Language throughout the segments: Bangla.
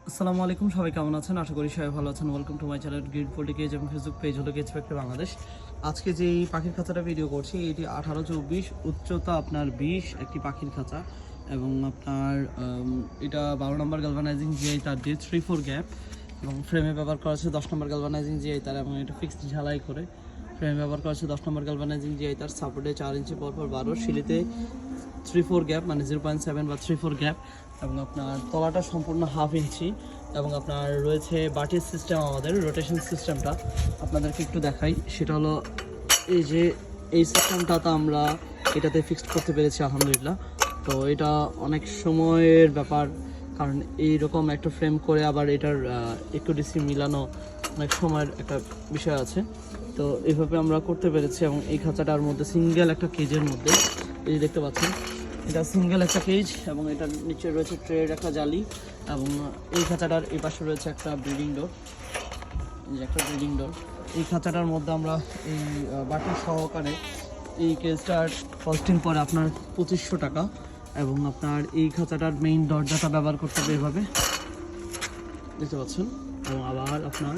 আসসালামু আলাইকুম, সবাই কেমন আছেন? আশা করি সবাই ভালো আছেন। Welcome to my channel green poultry এবং ফেসবুক পেজ হলো কেজ ফ্যাক্টরি বাংলাদেশ। আজকে যে এই পাখির খাঁচাটা ভিডিও করছি এটি 18-24, উচ্চতা আপনার 20 একটি পাখির খাঁচা এবং আপনার এটা 12 নম্বর গ্যালভানাইজিং জিআই তার দিয়ে 3-4 গ্যাপ এবং ফ্রেমে ব্যবহার করা আছে 10 নম্বর গ্যালভানাইজিং জিআই তার এবং এটা ফিক্সড ঝালাই করে ফ্রেমে ব্যবহার করা আছে 10 নম্বর গ্যালভানাইজিং জিআই তার, সাপোর্টে 4 ইঞ্চি পরপর 12, সিলিতে 3-4 গ্যাপ মানে 0.7 বা 3-4 গ্যাপ এবং আপনার তলাটা সম্পূর্ণ হাফ ইঞ্চি এবং আপনার রয়েছে বাটির সিস্টেম। আমাদের রোটেশন সিস্টেমটা আপনাদেরকে একটু দেখাই, সেটা হলো এই যে এই সিস্টেমটা তো আমরা এটাতে ফিক্সড করতে পেরেছি আলহামদুলিল্লাহ। তো এটা অনেক সময়ের ব্যাপার, কারণ এইরকম একটা ফ্রেম করে আবার এটার একটু মিলানো অনেক সময়ের একটা বিষয় আছে। তো এইভাবে আমরা করতে পেরেছি এবং এই খাঁচাটার মধ্যে সিঙ্গেল একটা কেজের মধ্যে এই যে দেখতে পাচ্ছেন এটা সিঙ্গেল একটা কেজ এবং এটার নিচে রয়েছে ট্রের একটা জালি এবং এই খাঁচাটার এই পাশে রয়েছে একটা ব্রিডিং ডোর, এই যে একটা ব্রিডিং ডোর। এই খাঁচাটার মধ্যে আমরা এই বাটি সহকারে এই কেজটার কস্টিং পরে আপনার 2500 টাকা এবং আপনার এই খাঁচাটার মেইন দরজাটা ব্যবহার করতে হবে এভাবে দেখতে পাচ্ছেন এবং আবার আপনার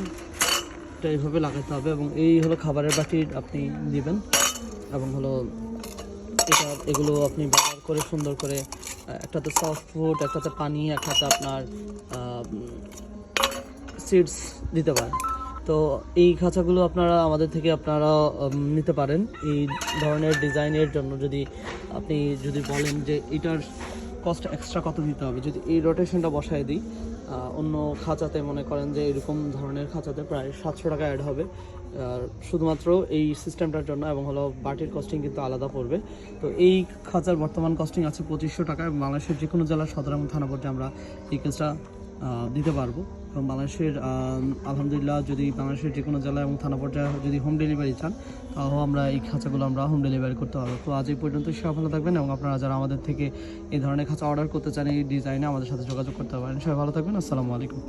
এটা এইভাবে লাগাতে হবে এবং এই হলো খাবারের বাটি আপনি দিবেন এবং হলো এটা এগুলো আপনি ব্যবহার করে সুন্দর করে একটাতে সফট ফুড, একটাতে পানি, একটাতে আপনার সিডস দিতে পারেন। তো এই খাঁচাগুলো আপনারা আমাদের থেকে নিতে পারেন এই ধরনের ডিজাইনের জন্য। আপনি যদি বলেন যে এটার কস্ট এক্সট্রা কত দিতে হবে, যদি এই রোটেশনটা বসায় দিই অন্য খাঁচাতে মনে করেন যে এরকম ধরনের খাঁচাতে প্রায় 700 টাকা অ্যাড হবে শুধুমাত্র এই সিস্টেমটার জন্য এবং হলো বাটির কস্টিং কিন্তু আলাদা পড়বে। তো এই খাঁচার বর্তমান কস্টিং আছে 2500 টাকা এবং বাংলাদেশের যে কোনো জেলার সদর এবং থানা পর্যায়ে আমরা এই কাজটা দিতে পারবো এবং বাংলাদেশের আলহামদুলিল্লাহ যদি বাংলাদেশের যে কোনো জেলা এবং থানা পর্যায়ে যদি হোম ডেলিভারি চান তাও আমরা এই খাঁচাগুলো আমরা হোম ডেলিভারি করতে পারবো। তো আজ এই পর্যন্ত সবাই ভালো থাকবেন এবং আপনারা যারা আমাদের থেকে এই ধরনের খাঁচা অর্ডার করতে চান এই ডিজাইনে আমাদের সাথে যোগাযোগ করতে পারেন। সবাই ভালো থাকবেন। আসসালামু আলাইকুম।